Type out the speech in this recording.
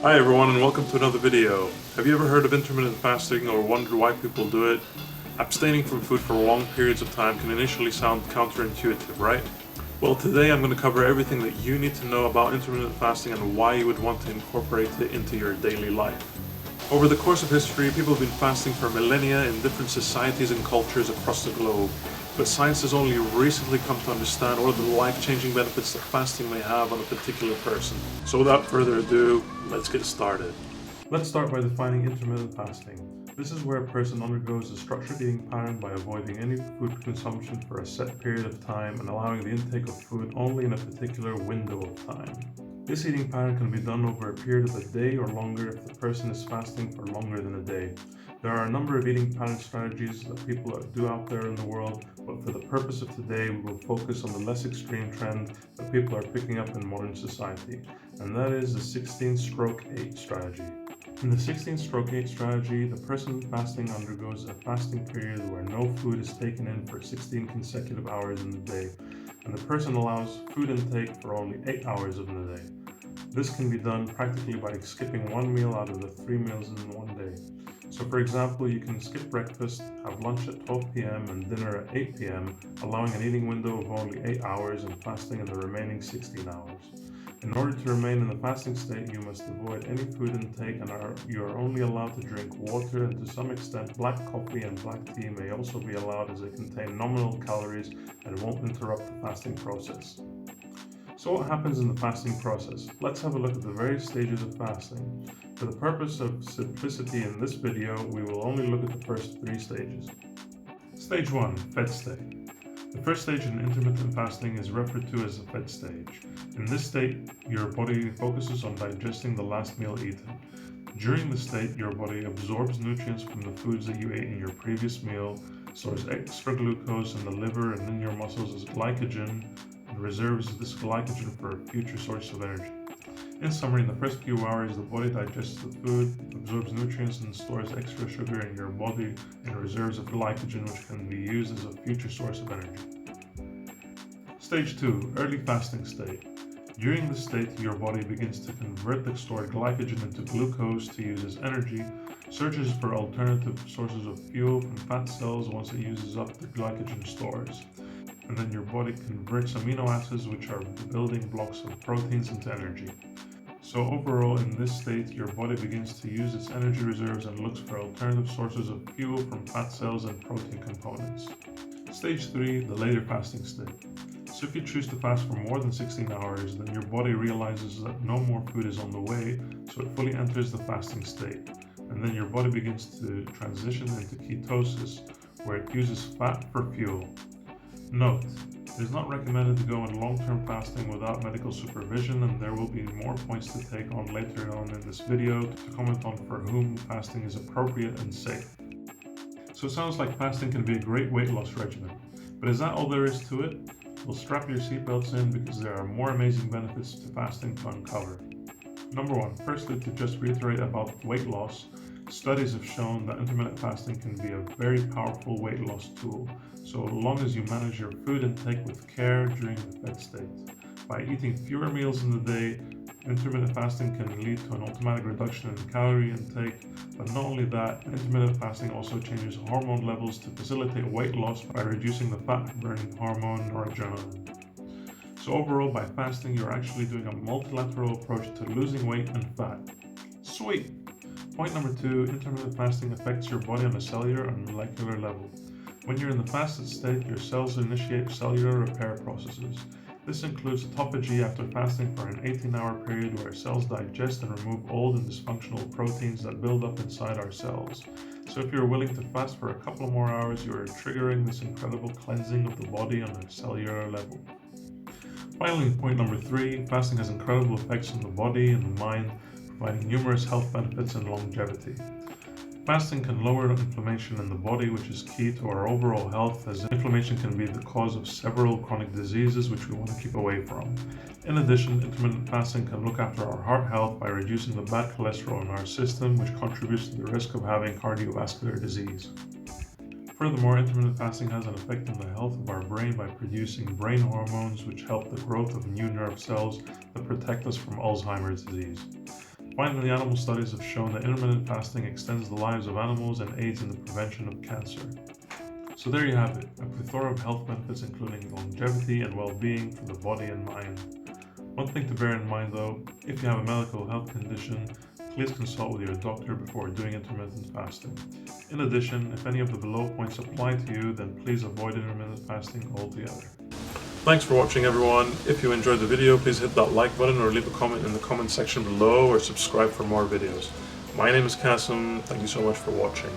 Hi everyone and welcome to another video. Have you ever heard of intermittent fasting or wondered why people do it? Abstaining from food for long periods of time can initially sound counterintuitive, right? Well, today I'm going to cover everything that you need to know about intermittent fasting and why you would want to incorporate it into your daily life. Over the course of history, people have been fasting for millennia in different societies and cultures across the globe. But science has only recently come to understand what are the life-changing benefits that fasting may have on a particular person. So without further ado, let's get started. Let's start by defining intermittent fasting. This is where a person undergoes a structured eating pattern by avoiding any food consumption for a set period of time and allowing the intake of food only in a particular window of time. This eating pattern can be done over a period of a day or longer if the person is fasting for longer than a day. There are a number of eating pattern strategies that people do out there in the world, but for the purpose of today, we will focus on the less extreme trend that people are picking up in modern society, and that is the 16-8 strategy. In the 16-8 strategy, the person fasting undergoes a fasting period where no food is taken in for 16 consecutive hours in the day, and the person allows food intake for only 8 hours of the day. This can be done practically by skipping one meal out of the 3 meals in one day. So for example, you can skip breakfast, have lunch at 12 p.m. and dinner at 8 p.m., allowing an eating window of only 8 hours and fasting in the remaining 16 hours. In order to remain in the fasting state, you must avoid any food intake and you are only allowed to drink water, and to some extent black coffee and black tea may also be allowed as they contain nominal calories and won't interrupt the fasting process. So what happens in the fasting process? Let's have a look at the various stages of fasting. For the purpose of simplicity in this video, we will only look at the first 3 stages. Stage 1, fed state. The first stage in intermittent fasting is referred to as the fed stage. In this state, your body focuses on digesting the last meal eaten. During this state, your body absorbs nutrients from the foods that you ate in your previous meal, stores extra glucose in the liver and in your muscles as glycogen, and reserves this glycogen for a future source of energy. In summary, in the first few hours, the body digests the food, absorbs nutrients, and stores extra sugar in your body in reserves of glycogen, which can be used as a future source of energy. Stage 2, early fasting state. During this state, your body begins to convert the stored glycogen into glucose to use as energy, searches for alternative sources of fuel from fat cells once it uses up the glycogen stores. And then your body converts amino acids, which are the building blocks of proteins, into energy. So overall, in this state, your body begins to use its energy reserves and looks for alternative sources of fuel from fat cells and protein components. Stage 3, the later fasting state. So if you choose to fast for more than 16 hours, then your body realizes that no more food is on the way, so it fully enters the fasting state. And then your body begins to transition into ketosis, where it uses fat for fuel. Note, it is not recommended to go in long-term fasting without medical supervision, and there will be more points to take on later on in this video to comment on for whom fasting is appropriate and safe. So it sounds like fasting can be a great weight loss regimen, but is that all there is to it? Well, strap your seatbelts in because there are more amazing benefits to fasting to uncover. Number 1, firstly, to just reiterate about weight loss, studies have shown that intermittent fasting can be a very powerful weight loss tool, so long as you manage your food intake with care during the fed state. By eating fewer meals in the day, intermittent fasting can lead to an automatic reduction in calorie intake, but not only that, intermittent fasting also changes hormone levels to facilitate weight loss by reducing the fat-burning hormone noradrenaline. So overall, by fasting, you're actually doing a multilateral approach to losing weight and fat. Sweet! Point number 2, intermittent fasting affects your body on a cellular and molecular level. When you're in the fasted state, your cells initiate cellular repair processes. This includes autophagy after fasting for an 18-hour period where cells digest and remove old and dysfunctional proteins that build up inside our cells. So if you're willing to fast for a couple more hours, you are triggering this incredible cleansing of the body on a cellular level. Finally, point number 3, fasting has incredible effects on the body and the mind, providing numerous health benefits and longevity. Fasting can lower inflammation in the body, which is key to our overall health, as inflammation can be the cause of several chronic diseases which we want to keep away from. In addition, intermittent fasting can look after our heart health by reducing the bad cholesterol in our system, which contributes to the risk of having cardiovascular disease. Furthermore, intermittent fasting has an effect on the health of our brain by producing brain hormones which help the growth of new nerve cells that protect us from Alzheimer's disease. Finally, animal studies have shown that intermittent fasting extends the lives of animals and aids in the prevention of cancer. So there you have it, a plethora of health benefits including longevity and well-being for the body and mind. One thing to bear in mind though, if you have a medical health condition, please consult with your doctor before doing intermittent fasting. In addition, if any of the below points apply to you, then please avoid intermittent fasting altogether. Thanks for watching everyone. If you enjoyed the video, please hit that like button or leave a comment in the comment section below or subscribe for more videos. My name is Kassem. Thank you so much for watching.